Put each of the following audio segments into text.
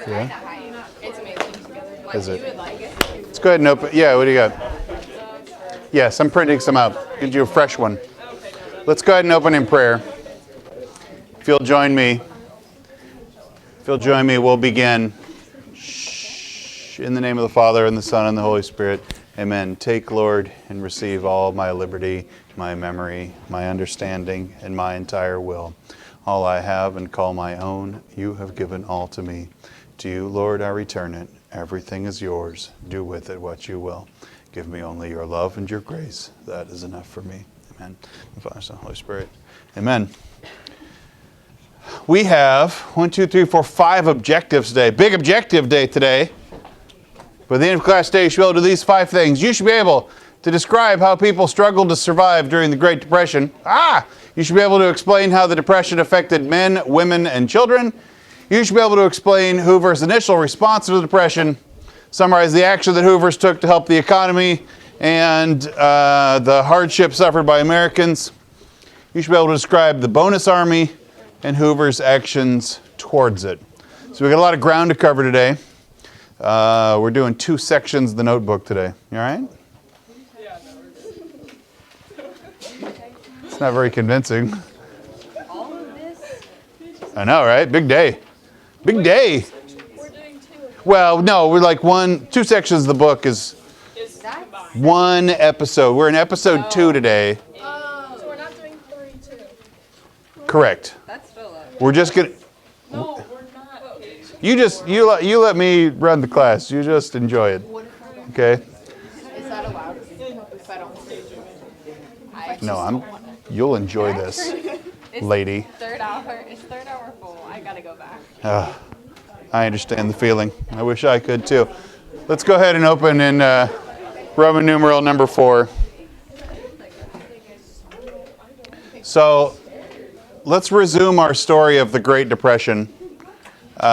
Yeah. It's amazing. Is it? Let's go ahead and open. Yeah, what do you got? Yes, I'm printing some out. Get you a fresh one. Let's go ahead and open in prayer. If you'll join me, we'll begin. In the name of the Father, and the Son, and the Holy Spirit. Amen. Take, Lord, and receive all my liberty, my memory, my understanding, and my entire will. All I have and call my own, you have given all to me. To you, Lord, I return it. Everything is yours. Do with it what you will. Give me only your love and your grace. That is enough for me. Amen. The Father, Son, Holy Spirit. Amen. We have 5 objectives today. Big objective day today. By the end of class today, you should be able to do these 5 things. You should be able to describe how people struggled to survive during the Great Depression. You should be able to explain how the Depression affected men, women, and children. You should be able to explain Hoover's initial response to the Depression, summarize the action that Hoover's took to help the economy, and the hardship suffered by Americans. You should be able to describe the bonus army and Hoover's actions towards it. So we got a lot of ground to cover today. We're doing 2 sections of the notebook today. You all right? It's not very convincing. All of this? I know, right? Big day. Big day. We're doing 2. Well, no, we're like 2 sections of the book is 1 episode. We're in episode 2 today. So we're not doing 3, 2. Correct. That's still up. We're just gonna. No, we're not. You let me run the class. You just enjoy it. Okay? Is that allowed if I don't say it? No, you'll enjoy this, lady. Third hour full. I gotta go back. I understand the feeling. I wish I could too. Let's go ahead and open in Roman numeral number 4. So let's resume our story of the Great Depression. In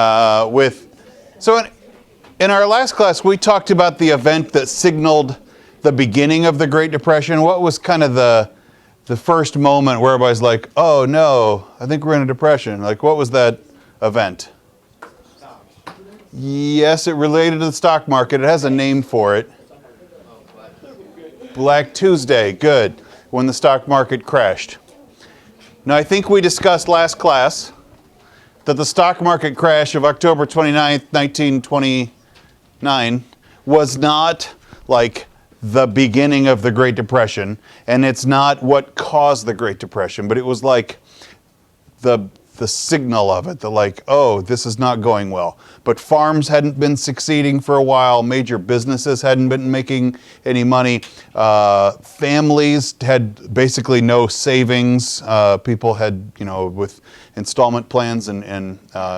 our last class, we talked about the event that signaled the beginning of the Great Depression. What was kind of the first moment where everybody's like, oh no, I think we're in a depression? Like, what was that event? Yes, it related to the stock market. It has a name for it. Black Tuesday, good, when the stock market crashed. Now, I think we discussed last class that the stock market crash of October 29th, 1929 was not like the beginning of the Great Depression, and it's not what caused the Great Depression, but it was like the signal of it, oh, this is not going well. But farms hadn't been succeeding for a while. Major businesses hadn't been making any money. Families had basically no savings. People had, with installment plans and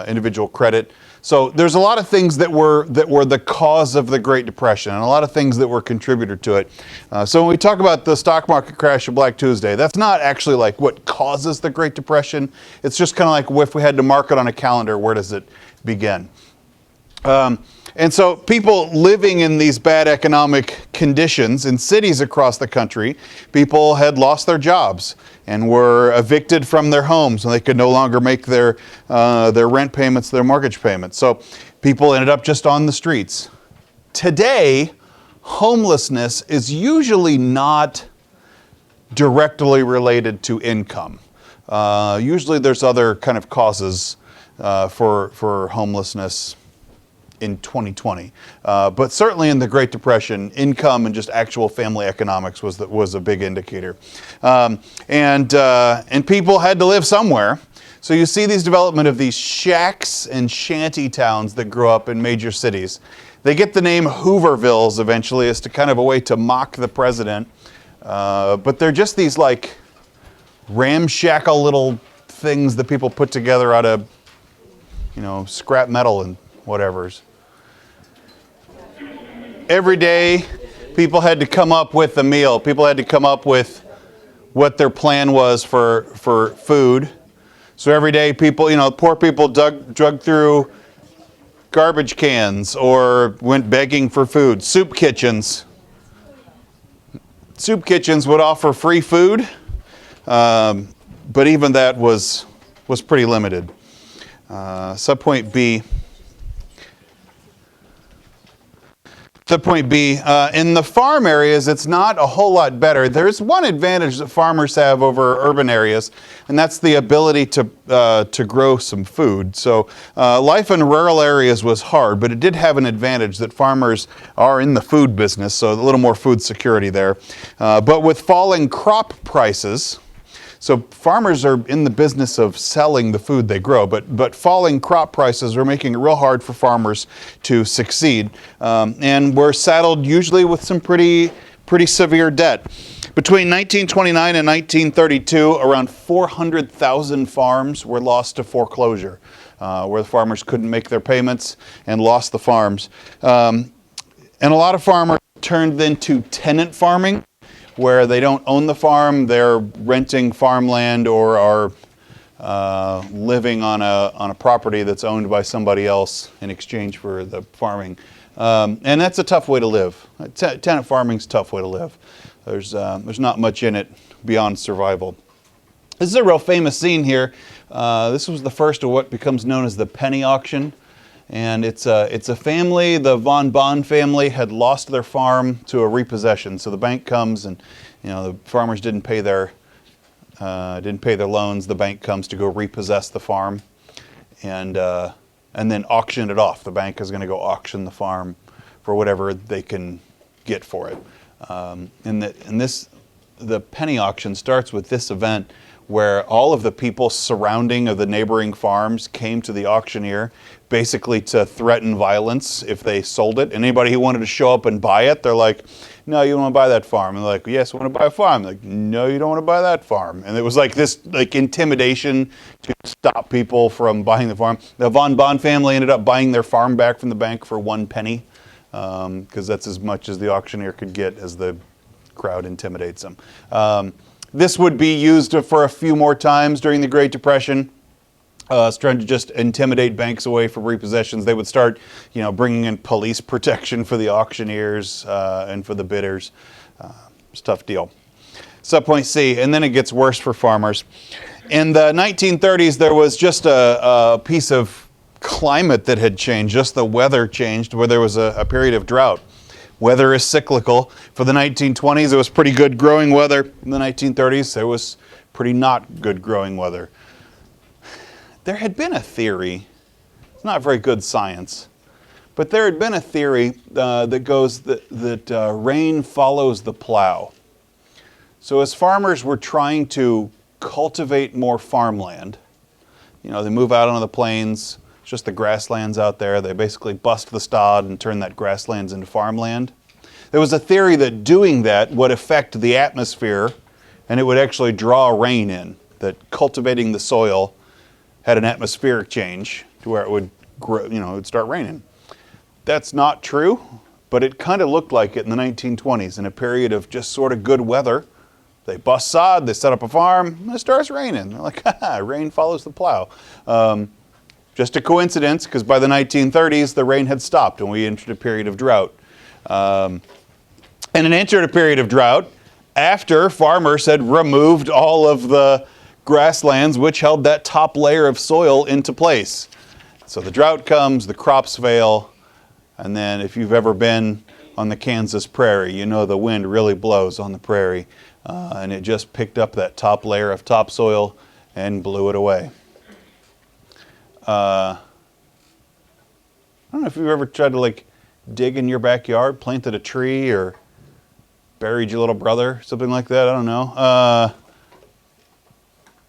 individual credit. So there's a lot of things that were the cause of the Great Depression, and a lot of things that were contributor to it. So when we talk about the stock market crash of Black Tuesday, that's not actually like what causes the Great Depression. It's just kind of like if we had to mark it on a calendar, where does it begin? And so people living in these bad economic conditions in cities across the country, people had lost their jobs and were evicted from their homes, and they could no longer make their rent payments, their mortgage payments. So people ended up just on the streets. Today, homelessness is usually not directly related to income. Usually there's other kind of causes for homelessness in 2020. But certainly in the Great Depression, income and just actual family economics was a big indicator. And people had to live somewhere. So you see these development of these shacks and shanty towns that grow up in major cities. They get the name Hoovervilles eventually as to kind of a way to mock the president. But they're just these like ramshackle little things that people put together out of, scrap metal and whatever's. Every day, people had to come up with a meal. People had to come up with what their plan was for food. So every day, people, poor people drug through garbage cans or went begging for food. Soup kitchens would offer free food, but even that was pretty limited. Subpoint B. Subpoint B, in the farm areas, it's not a whole lot better. There's one advantage that farmers have over urban areas, and that's the ability to grow some food. So life in rural areas was hard, but it did have an advantage that farmers are in the food business, so a little more food security there. But with falling crop prices, so farmers are in the business of selling the food they grow, but falling crop prices are making it real hard for farmers to succeed. And we're saddled usually with some pretty severe debt. Between 1929 and 1932, around 400,000 farms were lost to foreclosure, where the farmers couldn't make their payments and lost the farms. And a lot of farmers turned into tenant farming, where they don't own the farm, they're renting farmland or are living on a property that's owned by somebody else in exchange for the farming. And that's a tough way to live. Tenant farming's a tough way to live. There's not much in it beyond survival. This is a real famous scene here. This was the first of what becomes known as the penny auction. And it's a family, the von Bonn family had lost their farm to a repossession. So the bank comes and, the farmers didn't pay their loans. The bank comes to go repossess the farm and then auction it off. The bank is going to go auction the farm for whatever they can get for it. The penny auction starts with this event where all of the people surrounding of the neighboring farms came to the auctioneer basically to threaten violence if they sold it. And anybody who wanted to show up and buy it, they're like, no, you don't want to buy that farm. And they're like, yes, I want to buy a farm. They're like, no, you don't want to buy that farm. And it was like this intimidation to stop people from buying the farm. The von Bonn family ended up buying their farm back from the bank for 1 penny, because that's as much as the auctioneer could get as the crowd intimidates them. This would be used for a few more times during the Great Depression. It's trying to just intimidate banks away from repossessions. They would start, bringing in police protection for the auctioneers and for the bidders. It's a tough deal. Subpoint C, and then it gets worse for farmers. In the 1930s, there was just a piece of climate that had changed. Just the weather changed, where there was a period of drought. Weather is cyclical. For the 1920s, it was pretty good growing weather. In the 1930s, there was pretty not good growing weather. There had been a theory, it's not very good science, but there had been a theory that goes that rain follows the plow. So as farmers were trying to cultivate more farmland, they move out onto the plains, it's just the grasslands out there. They basically bust the sod and turn that grasslands into farmland. There was a theory that doing that would affect the atmosphere and it would actually draw rain in, that cultivating the soil had an atmospheric change to where it would grow, it would start raining. That's not true, but it kind of looked like it in the 1920s in a period of just sort of good weather. They bust sod, they set up a farm, and it starts raining. They're like, rain follows the plow. Just a coincidence, because by the 1930s, the rain had stopped and we entered a period of drought. And it entered a period of drought after farmers had removed all of the grasslands which held that top layer of soil into place. So the drought comes, the crops fail, and then if you've ever been on the Kansas prairie, the wind really blows on the prairie, and it just picked up that top layer of topsoil and blew it away. I don't know if you've ever tried to dig in your backyard, planted a tree, or buried your little brother, something like that. I don't know.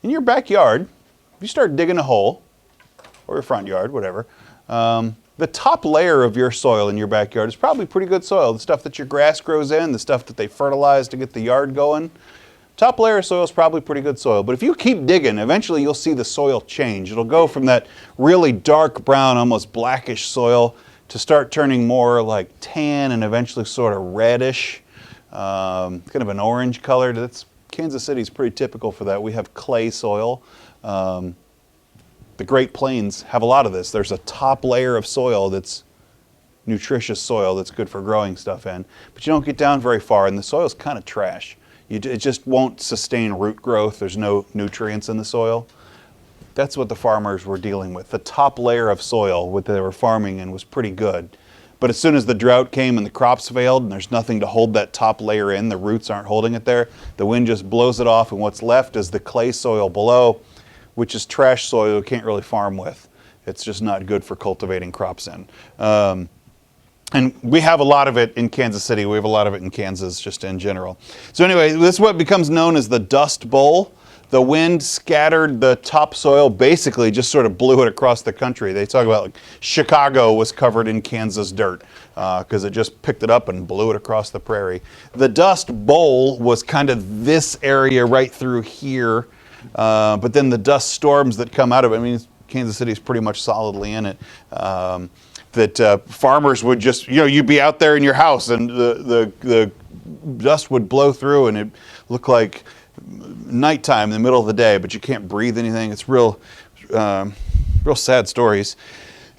In your backyard, if you start digging a hole, or your front yard, whatever, the top layer of your soil in your backyard is probably pretty good soil. The stuff that your grass grows in, the stuff that they fertilize to get the yard going. Top layer of soil is probably pretty good soil. But if you keep digging, eventually you'll see the soil change. It'll go from that really dark brown, almost blackish soil to start turning more like tan and eventually sort of reddish, kind of an orange color. Kansas City is pretty typical for that. We have clay soil. The Great Plains have a lot of this. There's a top layer of soil that's nutritious soil that's good for growing stuff in. But you don't get down very far, and the soil's kind of trash. It just won't sustain root growth. There's no nutrients in the soil. That's what the farmers were dealing with. The top layer of soil what they were farming in was pretty good. But as soon as the drought came and the crops failed and there's nothing to hold that top layer in, the roots aren't holding it there, the wind just blows it off, and what's left is the clay soil below, which is trash soil you can't really farm with. It's just not good for cultivating crops in. And we have a lot of it in Kansas City. We have a lot of it in Kansas just in general. So anyway, this is what becomes known as the Dust Bowl. The wind scattered the topsoil, basically just sort of blew it across the country. They talk about like Chicago was covered in Kansas dirt because it just picked it up and blew it across the prairie. The Dust Bowl was kind of this area right through here, but then the dust storms that come out of it, I mean, Kansas City is pretty much solidly in it. That farmers would just, you'd be out there in your house and the dust would blow through and it looked like nighttime in the middle of the day, but you can't breathe anything. It's real sad stories.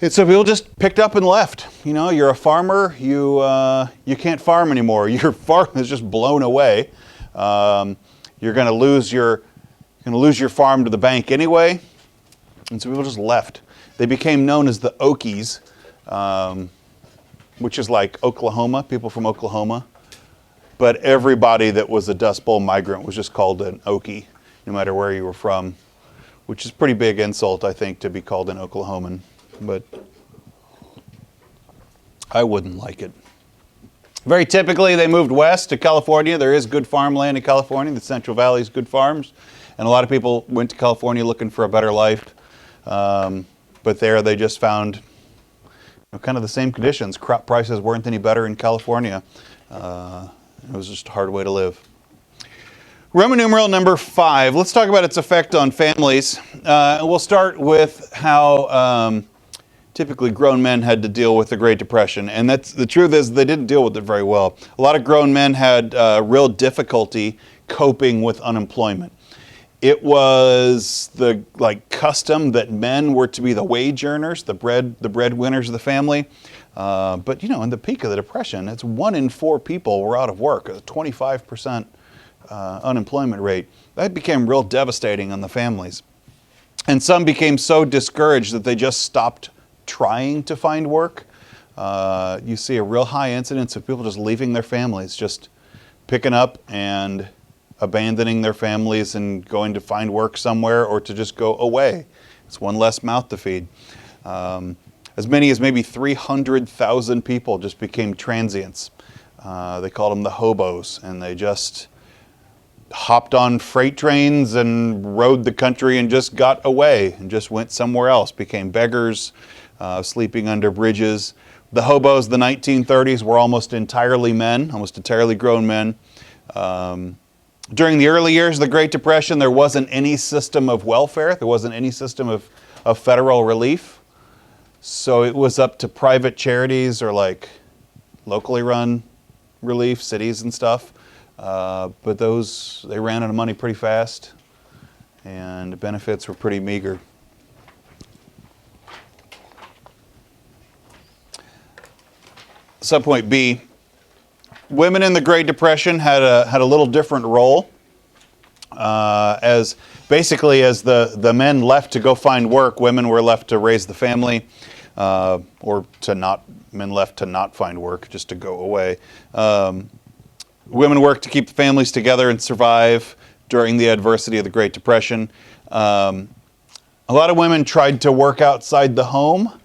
And so people just picked up and left. You're a farmer, you can't farm anymore. Your farm is just blown away. You're going to lose your farm to the bank anyway. And so people just left. They became known as the Okies, which is like Oklahoma, people from Oklahoma. But everybody that was a Dust Bowl migrant was just called an Okie, no matter where you were from, which is a pretty big insult, I think, to be called an Oklahoman. But I wouldn't like it. Very typically, they moved west to California. There is good farmland in California. The Central Valley is good farms. And a lot of people went to California looking for a better life. But there they just found kind of the same conditions. Crop prices weren't any better in California. It was just a hard way to live. Roman numeral number 5. Let's talk about its effect on families. We'll start with how typically grown men had to deal with the Great Depression. And the truth is they didn't deal with it very well. A lot of grown men had real difficulty coping with unemployment. It was the custom that men were to be the wage earners, the breadwinners of the family. But in the peak of the Depression, it's 1 in 4 people were out of work, a 25% unemployment rate. That became real devastating on the families. And some became so discouraged that they just stopped trying to find work. You see a real high incidence of people just leaving their families, just picking up and abandoning their families and going to find work somewhere or to just go away. It's one less mouth to feed. As many as maybe 300,000 people just became transients. They called them the hobos, and they just hopped on freight trains and rode the country and just got away and just went somewhere else, became beggars, sleeping under bridges. The hobos of the 1930s were almost entirely men, almost entirely grown men. During the early years of the Great Depression, there wasn't any system of welfare. There wasn't any system of federal relief. So it was up to private charities or locally run relief, cities and stuff. But they ran out of money pretty fast, and the benefits were pretty meager. Subpoint B. Women in the Great Depression had a little different role. As the men left to go find work, women were left to raise the family, men left to not find work, just to go away. Women worked to keep the families together and survive during the adversity of the Great Depression. A lot of women tried to work outside the home,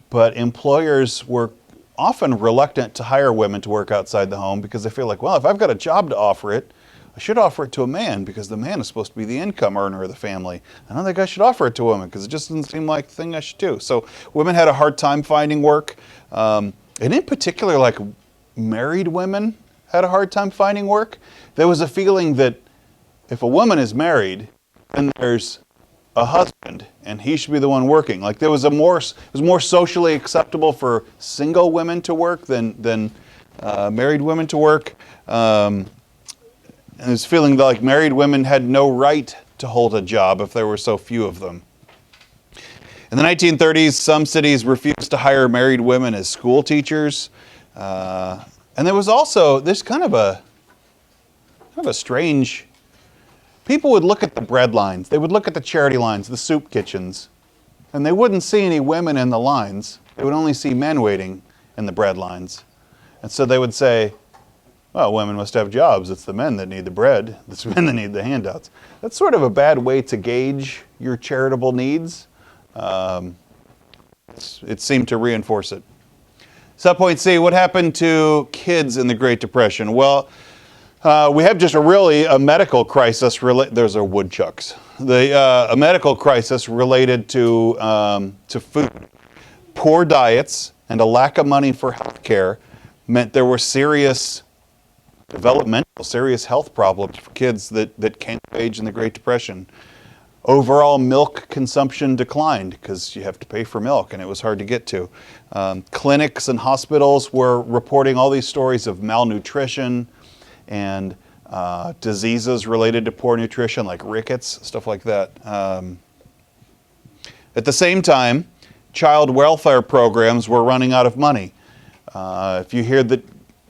but employers were often reluctant to hire women to work outside the home because they feel like, well, if I've got a job to offer it, I should offer it to a man because the man is supposed to be the income earner of the family. I don't think I should offer it to a woman because it just doesn't seem like the thing I should do. So women had a hard time finding work. And in particular, married women had a hard time finding work. There was a feeling that if a woman is married, then there's a husband and he should be the one working. It was more socially acceptable for single women to work than married women to work. And this feeling that married women had no right to hold a job if there were so few of them. In the 1930s, some cities refused to hire married women as school teachers. And there was also this kind of a strange. People would look at the bread lines. They would look at the charity lines, the soup kitchens, and they wouldn't see any women in the lines. They would only see men waiting. in the bread lines. And so they would say, well, women must have jobs. It's the men that need the bread. It's the men that need the handouts. That's sort of a bad way to gauge your charitable needs. It seemed to reinforce it. Subpoint C, what happened to kids in the Great Depression? Well, we have just a medical crisis. Those are woodchucks. A medical crisis related to food. Poor diets and a lack of money for health care meant there were serious health problems for kids that came of age in the Great Depression. Overall milk consumption declined because you have to pay for milk and it was hard to get to. Clinics and hospitals were reporting all these stories of malnutrition and diseases related to poor nutrition like rickets, stuff like that. At the same time, child welfare programs were running out of money. If you hear that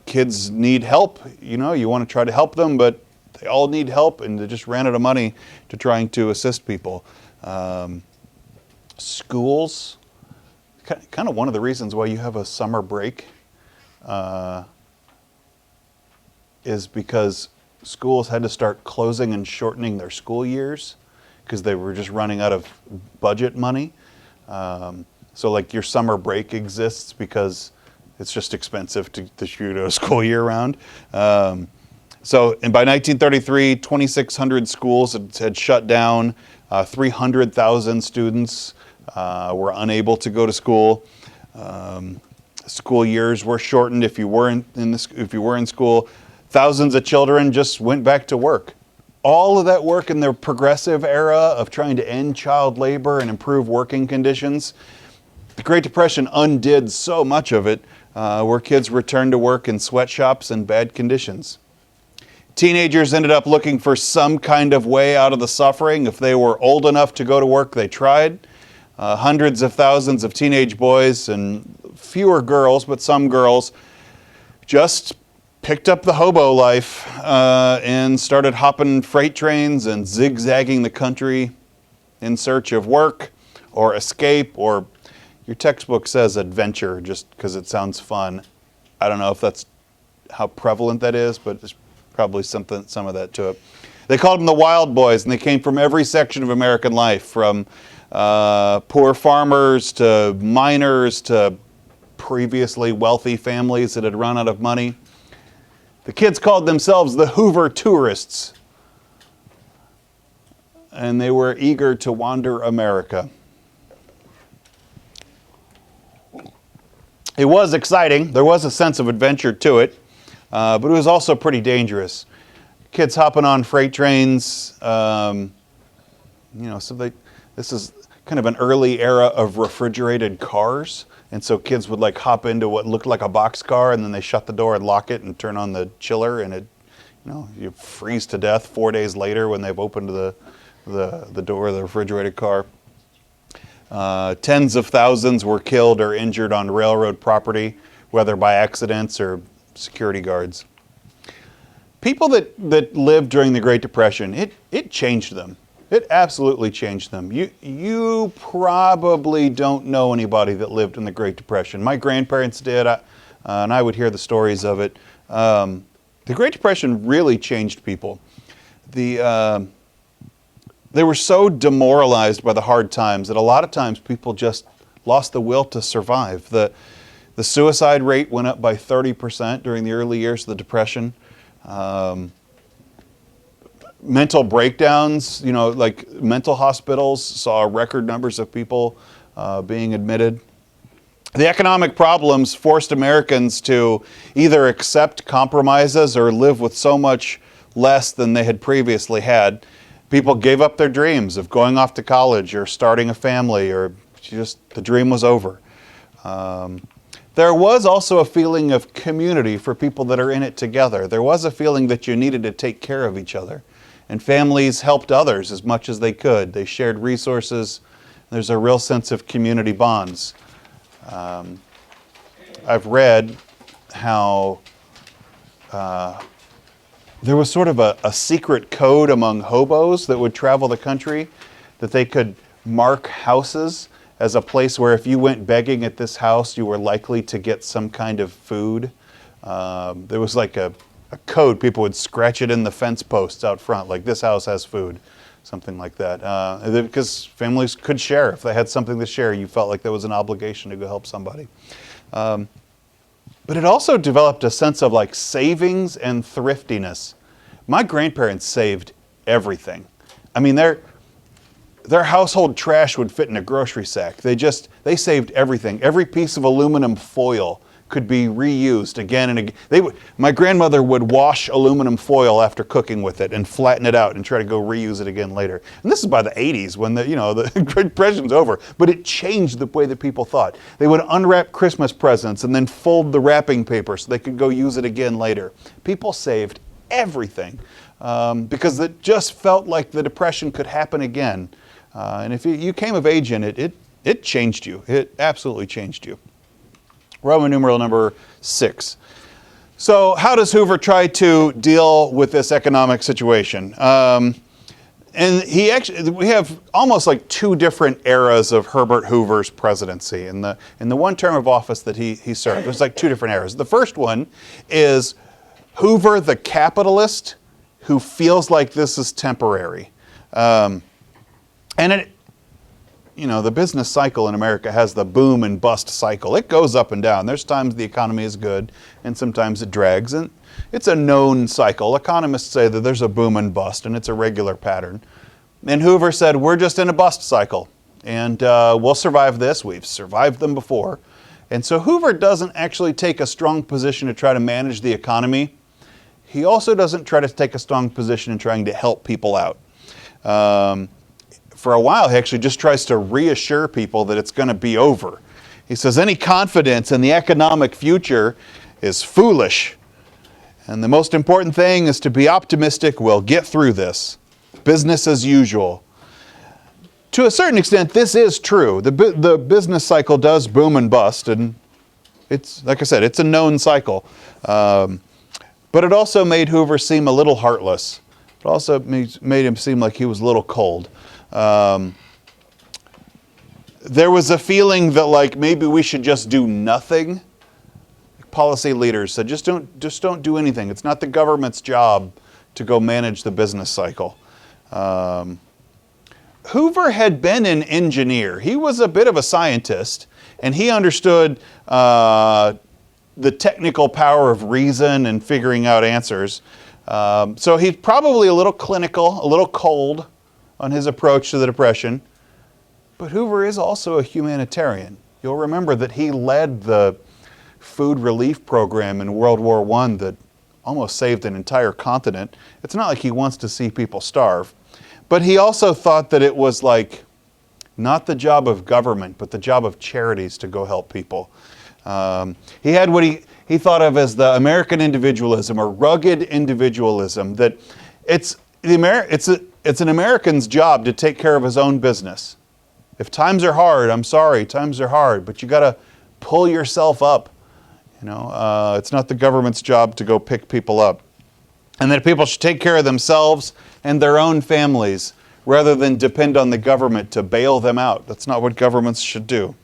kids need help, you want to try to help them, but they all need help, and they just ran out of money to trying to assist people. Schools, kind of one of the reasons why you have a summer break is because schools had to start closing and shortening their school years because they were just running out of budget money. So like your summer break exists because it's just expensive to shoot a school year round. And by 1933, 2,600 schools had shut down. 300,000 students were unable to go to school. School years were shortened if you were in school. Thousands of children just went back to work. All of that work in the progressive era of trying to end child labor and improve working conditions, the Great Depression undid so much of it, where kids returned to work in sweatshops in bad conditions. Teenagers ended up looking for some kind of way out of the suffering. If they were old enough to go to work, they tried. Hundreds of thousands of teenage boys and fewer girls, but some girls, just picked up the hobo life and started hopping freight trains and zigzagging the country in search of work or escape, or your textbook says adventure just because it sounds fun. I don't know if that's how prevalent that is, but there's probably some of that to it. They called them the Wild Boys, and they came from every section of American life, from poor farmers to miners to previously wealthy families that had run out of money. The kids called themselves the Hoover tourists, and they were eager to wander America. It was exciting. There was a sense of adventure to it, but it was also pretty dangerous. Kids hopping on freight trains, this is kind of an early era of refrigerated cars. And so kids would like hop into what looked like a boxcar, and then they shut the door and lock it and turn on the chiller, and you freeze to death 4 days later when they've opened the door of the refrigerated car. Tens of thousands were killed or injured on railroad property, whether by accidents or security guards. People that lived during the Great Depression, it changed them. It absolutely changed them. You probably don't know anybody that lived in the Great Depression. My grandparents did, and I would hear the stories of it. The Great Depression really changed people. They were so demoralized by the hard times that a lot of times people just lost the will to survive. The suicide rate went up by 30% during the early years of the Depression. Mental breakdowns, like mental hospitals saw record numbers of people being admitted. The economic problems forced Americans to either accept compromises or live with so much less than they had previously had. People gave up their dreams of going off to college or starting a family, or just the dream was over. There was also a feeling of community for people that are in it together. There was a feeling that you needed to take care of each other. And families helped others as much as they could. They shared resources. There's a real sense of community bonds. I've read how there was sort of a secret code among hobos that would travel the country, that they could mark houses as a place where if you went begging at this house, you were likely to get some kind of food. There was like a code. People would scratch it in the fence posts out front, like this house has food, something like that. Because families could share. If they had something to share, you felt like there was an obligation to go help somebody. But it also developed a sense of like savings and thriftiness. My grandparents saved everything. I mean, their household trash would fit in a grocery sack. They saved everything. Every piece of aluminum foil could be reused again and again. My grandmother would wash aluminum foil after cooking with it and flatten it out and try to go reuse it again later. And this is by the 80s when the Great Depression's over, but it changed the way that people thought. They would unwrap Christmas presents and then fold the wrapping paper so they could go use it again later. People saved everything because it just felt like the Depression could happen again. And if you came of age in it, it changed you. It absolutely changed you. Roman numeral number 6. So how does Hoover try to deal with this economic situation? And we have almost like 2 different eras of Herbert Hoover's presidency in the one term of office that he served. There's like 2 different eras. The first one is Hoover the capitalist who feels like this is temporary. And the business cycle in America has the boom and bust cycle. It goes up and down. There's times the economy is good and sometimes it drags. And it's a known cycle. Economists say that there's a boom and bust and it's a regular pattern. And Hoover said, we're just in a bust cycle and we'll survive this. We've survived them before. And so Hoover doesn't actually take a strong position to try to manage the economy. He also doesn't try to take a strong position in trying to help people out. For a while, he actually just tries to reassure people that it's going to be over. He says any confidence in the economic future is foolish. And the most important thing is to be optimistic. We'll get through this. Business as usual. To a certain extent, this is true. The business cycle does boom and bust. And it's, like I said, it's a known cycle. But it also made Hoover seem a little heartless. It also made him seem like he was a little cold. There was a feeling that like maybe we should just do nothing. Policy leaders said just don't do anything. It's not the government's job to go manage the business cycle. Hoover had been an engineer. He was a bit of a scientist, and he understood the technical power of reason and figuring out answers. So he's probably a little clinical, a little cold on his approach to the Depression. But Hoover is also a humanitarian. You'll remember that he led the food relief program in World War I that almost saved an entire continent. It's not like he wants to see people starve. But he also thought that it was like not the job of government, but the job of charities to go help people. He had what he thought of as the American individualism or rugged individualism, that it's an American's job to take care of his own business. If times are hard, I'm sorry, times are hard, but you got to pull yourself up. It's not the government's job to go pick people up. And that people should take care of themselves and their own families rather than depend on the government to bail them out. That's not what governments should do,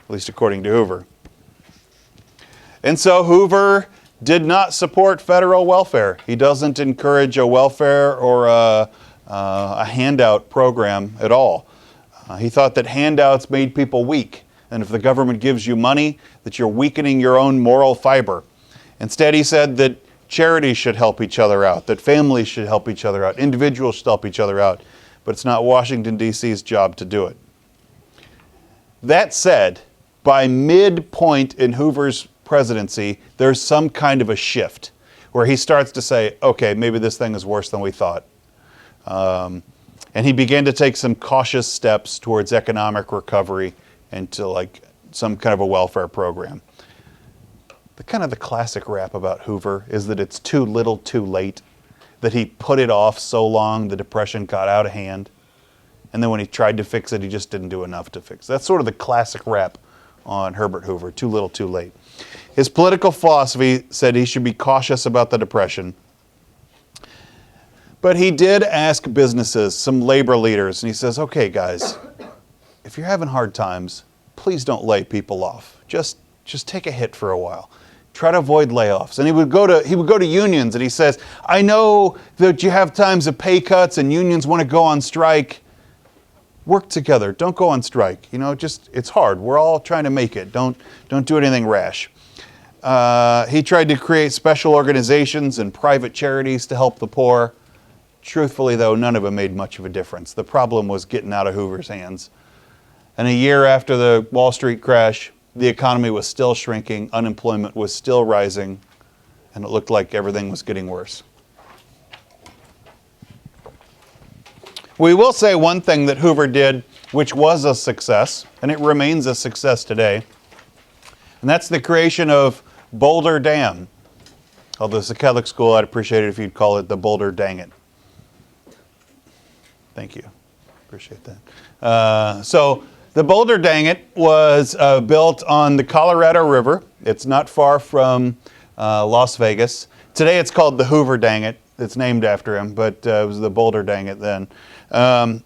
at least according to Hoover. And so Hoover did not support federal welfare. He doesn't encourage a welfare or a handout program at all. He thought that handouts made people weak, and if the government gives you money, that you're weakening your own moral fiber. Instead, he said that charities should help each other out, that families should help each other out, individuals should help each other out, but it's not Washington, D.C.'s job to do it. That said, by midpoint in Hoover's presidency, there's some kind of a shift where he starts to say, okay, maybe this thing is worse than we thought. And he began to take some cautious steps towards economic recovery and to like some kind of a welfare program. The classic rap about Hoover is that it's too little too late, that he put it off so long the Depression got out of hand. And then when he tried to fix it, he just didn't do enough to fix it. That's sort of the classic rap on Herbert Hoover, too little too late. His political philosophy said he should be cautious about the Depression. But he did ask businesses, some labor leaders, and he says, okay guys, if you're having hard times, please don't lay people off. Just take a hit for a while. Try to avoid layoffs. And he would go to unions and he says, I know that you have times of pay cuts and unions want to go on strike. Work together. Don't go on strike. It's hard. We're all trying to make it. Don't do anything rash. He tried to create special organizations and private charities to help the poor. Truthfully, though, none of them made much of a difference. The problem was getting out of Hoover's hands. And a year after the Wall Street crash, the economy was still shrinking, unemployment was still rising, and it looked like everything was getting worse. We will say one thing that Hoover did, which was a success, and it remains a success today, and that's the creation of Boulder Dam. Although it's a Catholic school, I'd appreciate it if you'd call it the Boulder Dang It. Thank you. Appreciate that. So the Boulder Dang It was built on the Colorado River. It's not far from Las Vegas. Today it's called the Hoover Dang It. It's named after him, but it was the Boulder Dang It then. And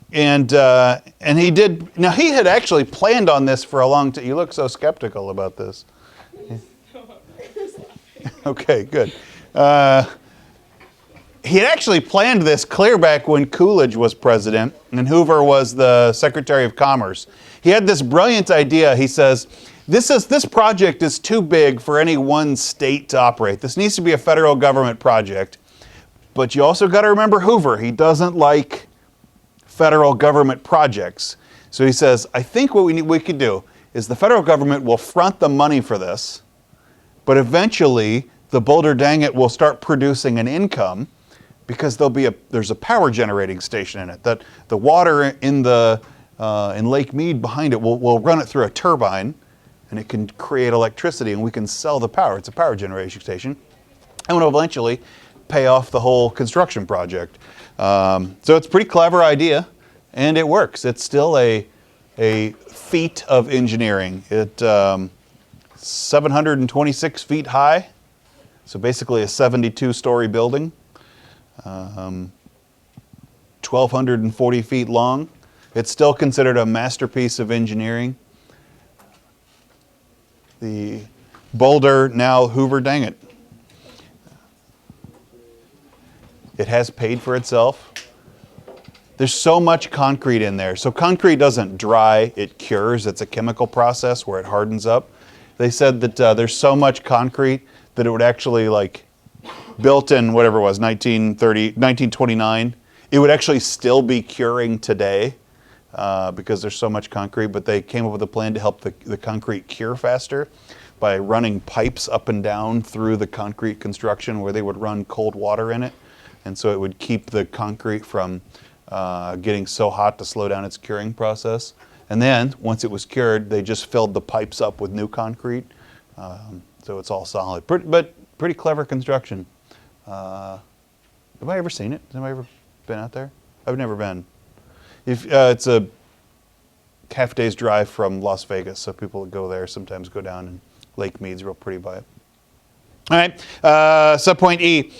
he did. Now he had actually planned on this for a long time. You look so skeptical about this. Okay, good. He had actually planned this clear back when Coolidge was president and Hoover was the Secretary of Commerce. He had this brilliant idea. He says, this project is too big for any one state to operate. This needs to be a federal government project. But you also got to remember Hoover. He doesn't like federal government projects. So he says, I think what we could do is the federal government will front the money for this, but eventually the Boulder Dang It will start producing an income because there's a power generating station in it. That the water in Lake Mead behind it will run it through a turbine, and it can create electricity, and we can sell the power. It's a power generation station, and will eventually pay off the whole construction project. So it's a pretty clever idea, and it works. It's still a feat of engineering. It 726 feet high, so basically a 72-story building. 1,240 feet long. It's still considered a masterpiece of engineering. The Boulder, now Hoover Dang It. It has paid for itself. There's so much concrete in there. So concrete doesn't dry, it cures. It's a chemical process where it hardens up. They said that there's so much concrete that it would actually, built in whatever it was, 1929, it would actually still be curing today because there's so much concrete, but they came up with a plan to help the concrete cure faster by running pipes up and down through the concrete construction where they would run cold water in it. And so it would keep the concrete from getting so hot to slow down its curing process. And then, once it was cured, they just filled the pipes up with new concrete. So it's all solid. But pretty clever construction. Have I ever seen it? Has anybody ever been out there? I've never been. It's a half day's drive from Las Vegas, so people that go there sometimes go down, and Lake Mead's real pretty by it. All right, subpoint E.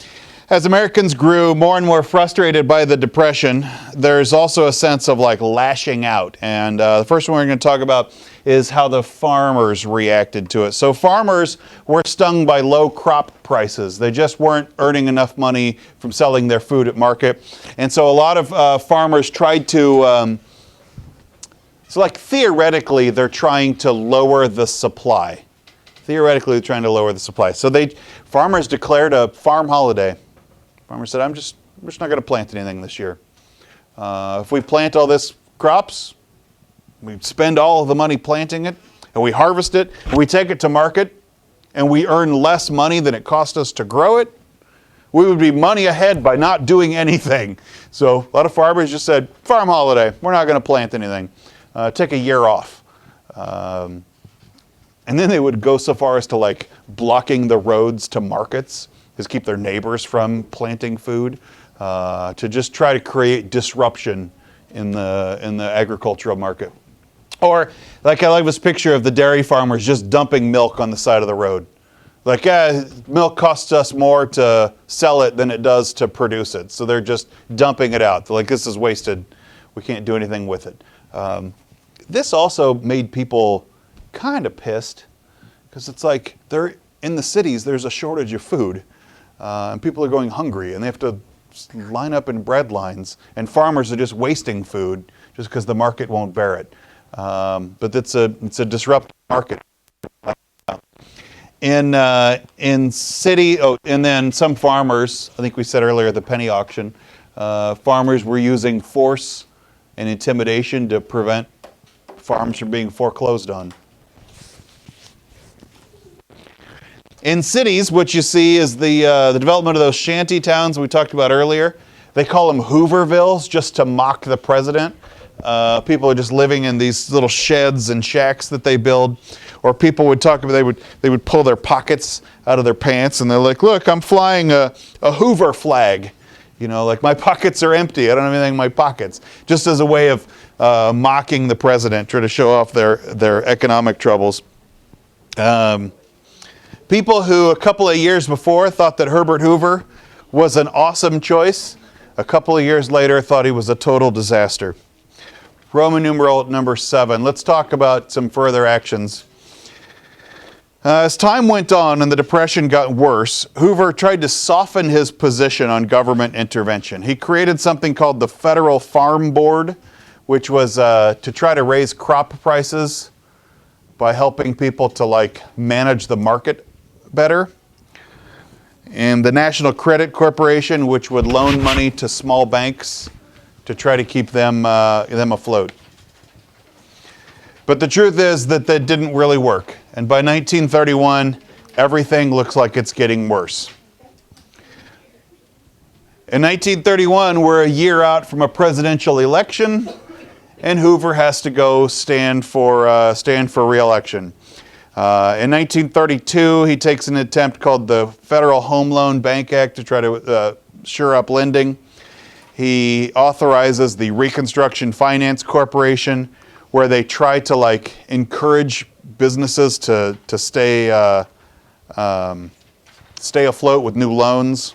As Americans grew more and more frustrated by the Depression, there's also a sense of lashing out. And the first one we're going to talk about is how the farmers reacted to it. So farmers were stung by low crop prices. They just weren't earning enough money from selling their food at market. And so a lot of farmers tried to, theoretically, they're trying to lower the supply. Theoretically, they're trying to lower the supply. So farmers declared a farm holiday. Farmer said, we're just not going to plant anything this year. If we plant all this crops, we spend all of the money planting it, and we harvest it, and we take it to market, and we earn less money than it cost us to grow it, we would be money ahead by not doing anything. So a lot of farmers just said, farm holiday, we're not going to plant anything. Take a year off. And then they would go so far as to blocking the roads to markets, is keep their neighbors from planting food, to just try to create disruption in the agricultural market. Or I like this picture of the dairy farmers just dumping milk on the side of the road. Milk costs us more to sell it than it does to produce it. So they're just dumping it out. They're this is wasted. We can't do anything with it. This also made people kind of pissed because it's like they're in the cities, there's a shortage of food and people are going hungry and they have to line up in bread lines, and farmers are just wasting food just because the market won't bear it. But it's a disruptive market. In city, and then some farmers, I think we said earlier at the penny auction, farmers were using force and intimidation to prevent farms from being foreclosed on. In cities, what you see is the development of those shanty towns we talked about earlier. They call them Hoovervilles just to mock the president. People are just living in these little sheds and shacks that they build. Or people would talk about, they would pull their pockets out of their pants and they're like, look, I'm flying a Hoover flag. You know, like my pockets are empty. I don't have anything in my pockets. Just as a way of mocking the president, try to show off their economic troubles. People who a couple of years before thought that Herbert Hoover was an awesome choice, a couple of years later thought he was a total disaster. Roman numeral number 7. Let's talk about some further actions. As time went on and the Depression got worse, Hoover tried to soften his position on government intervention. He created something called the Federal Farm Board, which was to try to raise crop prices by helping people to manage the market better. And the National Credit Corporation, which would loan money to small banks to try to keep them afloat. But the truth is that didn't really work. And by 1931, everything looks like it's getting worse. In 1931, we're a year out from a presidential election, and Hoover has to go stand for re-election. In 1932, he takes an attempt called the Federal Home Loan Bank Act to try to shore up lending. He authorizes the Reconstruction Finance Corporation, where they try to encourage businesses to stay afloat with new loans.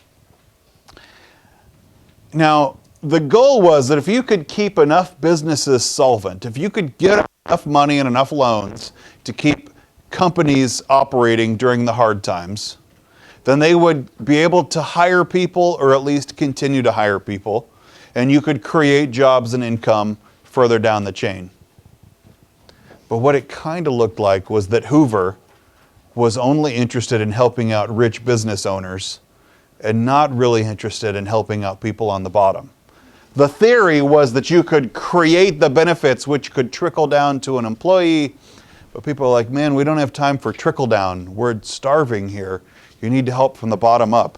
Now, the goal was that if you could keep enough businesses solvent, if you could get enough money and enough loans to keep companies operating during the hard times, then they would be able to hire people, or at least continue to hire people, and you could create jobs and income further down the chain. But what it kind of looked like was that Hoover was only interested in helping out rich business owners and not really interested in helping out people on the bottom. The theory was that you could create the benefits which could trickle down to an employee, but people are like, man, we don't have time for trickle down. We're starving here. You need to help from the bottom up.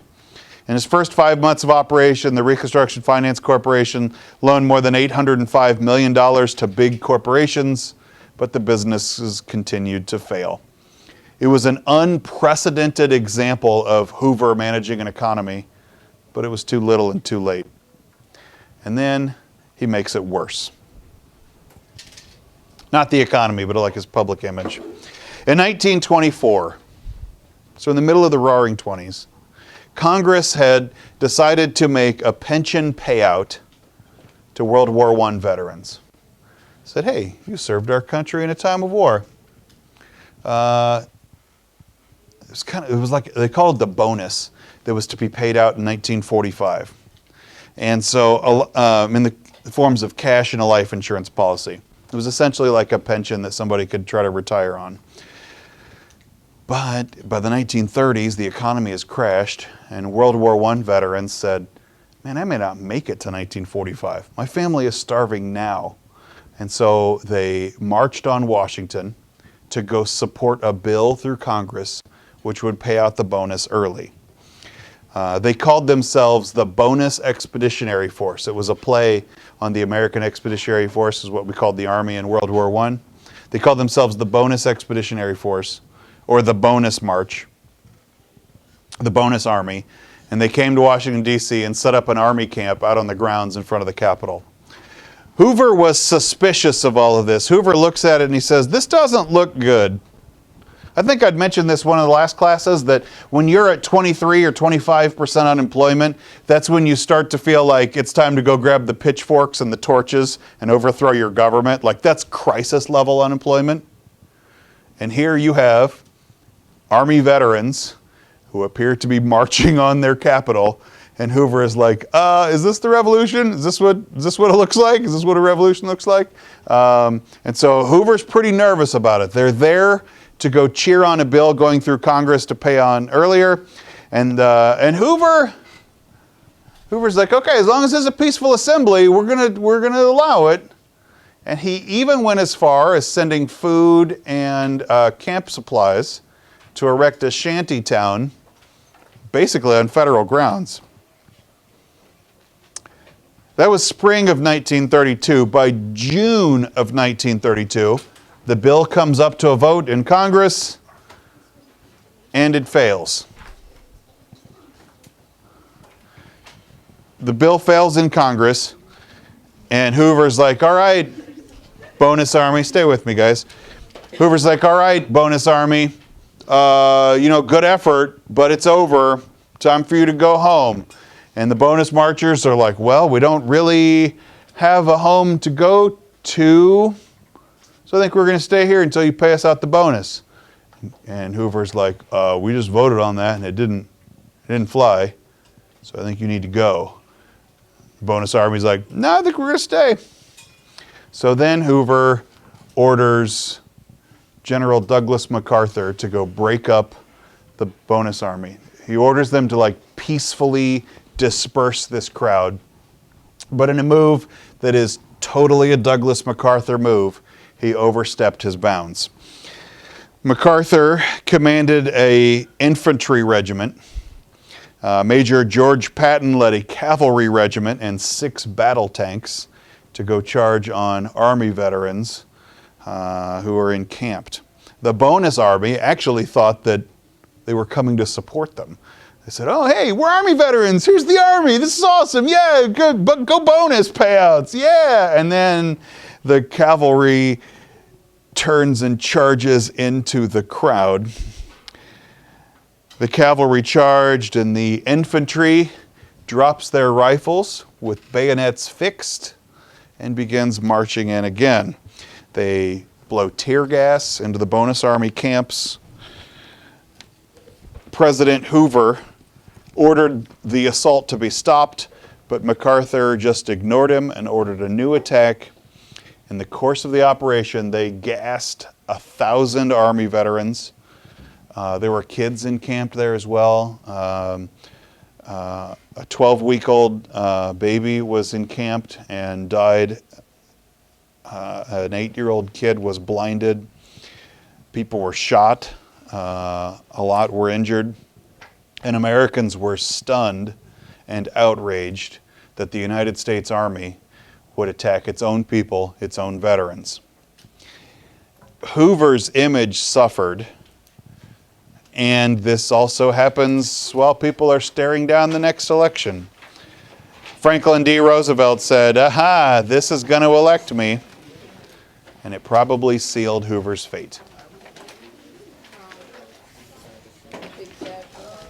In his first 5 months of operation, the Reconstruction Finance Corporation loaned more than $805 million to big corporations, but the businesses continued to fail. It was an unprecedented example of Hoover managing an economy, but it was too little and too late. And then he makes it worse. Not the economy, but his public image. In 1924, so in the middle of the Roaring '20s, Congress had decided to make a pension payout to World War I veterans. Said, hey, you served our country in a time of war. It was like, they called it the bonus that was to be paid out in 1945. And so in the forms of cash and a life insurance policy. It was essentially like a pension that somebody could try to retire on. But by the 1930s, the economy has crashed, and World War I veterans said, man, I may not make it to 1945. My family is starving now. And so they marched on Washington to go support a bill through Congress which would pay out the bonus early. They called themselves the Bonus Expeditionary Force. It was a play on the American Expeditionary Force, is what we called the Army in World War I. They called themselves the Bonus Expeditionary Force, or the Bonus March, the Bonus Army. And they came to Washington, D.C. and set up an army camp out on the grounds in front of the Capitol. Hoover was suspicious of all of this. Hoover looks at it and he says, this doesn't look good. I think I'd mentioned this one of the last classes, that when you're at 23 or 25% unemployment, that's when you start to feel like it's time to go grab the pitchforks and the torches and overthrow your government. Like, that's crisis level unemployment. And here you have Army veterans who appear to be marching on their capital, and Hoover is like, is this the revolution? Is this what it looks like? Is this what a revolution looks like? And so Hoover's pretty nervous about it. They're there to go cheer on a bill going through Congress to pay on earlier. And Hoover's like, okay, as long as it's a peaceful assembly, we're gonna allow it. And he even went as far as sending food and camp supplies to erect a shanty town, basically on federal grounds. That was spring of 1932. By June of 1932, the bill comes up to a vote in Congress, and it fails. The bill fails in Congress, and Hoover's like, all right, bonus Army, stay with me, guys. Hoover's like, all right, bonus Army, good effort, but it's over. Time for you to go home. And the bonus marchers are like, well, we don't really have a home to go to, so I think we're going to stay here until you pay us out the bonus. And Hoover's like, we just voted on that and it didn't fly, so I think you need to go. The bonus Army's like, no, I think we're going to stay. So then Hoover orders General Douglas MacArthur to go break up the bonus Army. He orders them to peacefully disperse this crowd. But in a move that is totally a Douglas MacArthur move, he overstepped his bounds. MacArthur commanded an infantry regiment. Major George Patton led a cavalry regiment and 6 battle tanks to go charge on Army veterans who were encamped. The bonus Army actually thought that they were coming to support them. They said, oh, hey, we're Army veterans. Here's the Army. This is awesome. Yeah, good. But go bonus payouts. Yeah. And then the cavalry turns and charges into the crowd. The cavalry charged, and the infantry drops their rifles with bayonets fixed and begins marching in again. They blow tear gas into the bonus Army camps. President Hoover ordered the assault to be stopped, but MacArthur just ignored him and ordered a new attack. In the course of the operation, they gassed 1,000 Army veterans. There were kids encamped there as well. A 12-week-old baby was encamped and died. An 8-year-old kid was blinded. People were shot. A lot were injured. And Americans were stunned and outraged that the United States Army would attack its own people, its own veterans. Hoover's image suffered, and this also happens while people are staring down the next election. Franklin D. Roosevelt said, aha, this is going to elect me, and it probably sealed Hoover's fate.